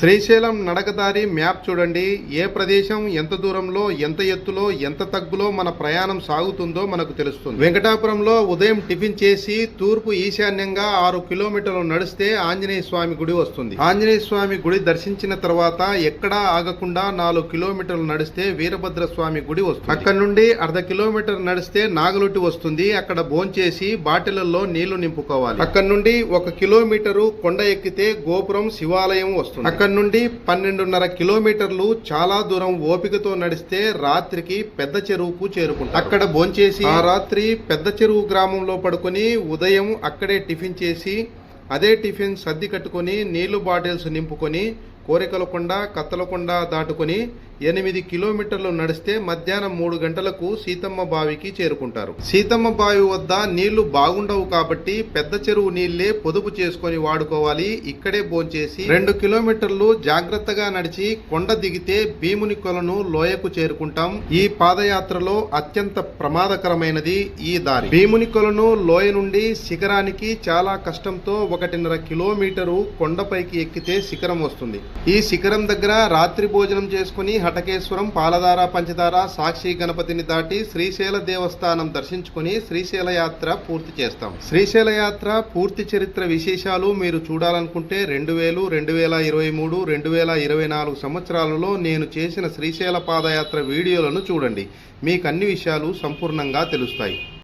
Srisailam నడకదారి map చూడండి. ఏ ప్రదేశం ఎంత దూరంలో, ఎంత ఎత్తులో, ఎంత తగ్గులో మన ప్రయాణం సాగుతుందో మనకు తెలుస్తుంది. వెంకటాపురంలో ఉదయం టిఫిన్ చేసి తూర్పు ఈశాన్యంగా 6 కిలోమీటర్లు నడిస్తే ఆంజనేయ స్వామి గుడి వస్తుంది. ఆంజనేయ స్వామి గుడి దర్శించిన తర్వాత ఎక్కడా ఆగకుండా 4 కిలోమీటర్లు నడిస్తే వీరభద్ర స్వామి గుడి వస్తుంది. అక్కడ నుండి అర్ధ కిలోమీటర్ నడిస్తే నాగలొట్టి వస్తుంది. అక్కడ భోంచేసి బాటిళ్లలో నీళ్లు నింపుకోవాలి. అక్కడ నుండి 1 కిలోమీటరు కొండ ఎక్కితే గోపురం శివాలయం వస్తుంది. అక్కడ నుండి 12.5 కిలోమీటర్లు చాలా దూరం ఓపికతో నడిస్తే రాత్రికి పెద్ద చెరువుకు చేరుకుంటాం. అక్కడ భోంచేసి ఆ రాత్రి పెద్ద చెరువు గ్రామంలో పడుకొని ఉదయం అక్కడే టిఫిన్ చేసి అదే టిఫిన్ సర్ది కట్టుకొని నీళ్లు బాటిల్స్ నింపుకొని కోరికలకొండ కత్తలకొండ దాటుకొని 8 కిలోమీటర్లు నడిస్తే మధ్యాహ్నం 3 గంటలకు సీతమ్మ బావికి చేరుకుంటారు. సీతమ్మ బావి వద్ద నీళ్లు బాగుండవు కాబట్టి పెద్ద చెరువు నీళ్లే పొదుపు చేసుకొని వాడుకోవాలి. ఇక్కడే భోంచేసి 2 కిలోమీటర్లు జాగ్రత్తగా నడిచి కొండ దిగితే భీముని కొలను లోయకు చేరుకుంటాం. ఈ పాదయాత్రలో అత్యంత ప్రమాదకరమైనది ఈ దారి. భీముని కొలను లోయ నుండి శిఖరానికి చాలా కష్టంతో 1.5 కిలోమీటరు కొండపైకి ఎక్కితే శిఖరం వస్తుంది. ఈ శిఖరం దగ్గర రాత్రి భోజనం చేసుకుని హటకేశ్వరం, పాలధార, పంచదార, సాక్షి గణపతిని దాటి శ్రీశైల దేవస్థానం దర్శించుకుని శ్రీశైల యాత్ర పూర్తి చేస్తాం. శ్రీశైల యాత్ర పూర్తి చరిత్ర విశేషాలు మీరు చూడాలనుకుంటే 2000, 2023, 2024 సంవత్సరాలలో నేను చేసిన శ్రీశైల పాదయాత్ర వీడియోలను చూడండి. మీకు అన్ని విషయాలు సంపూర్ణంగా తెలుస్తాయి.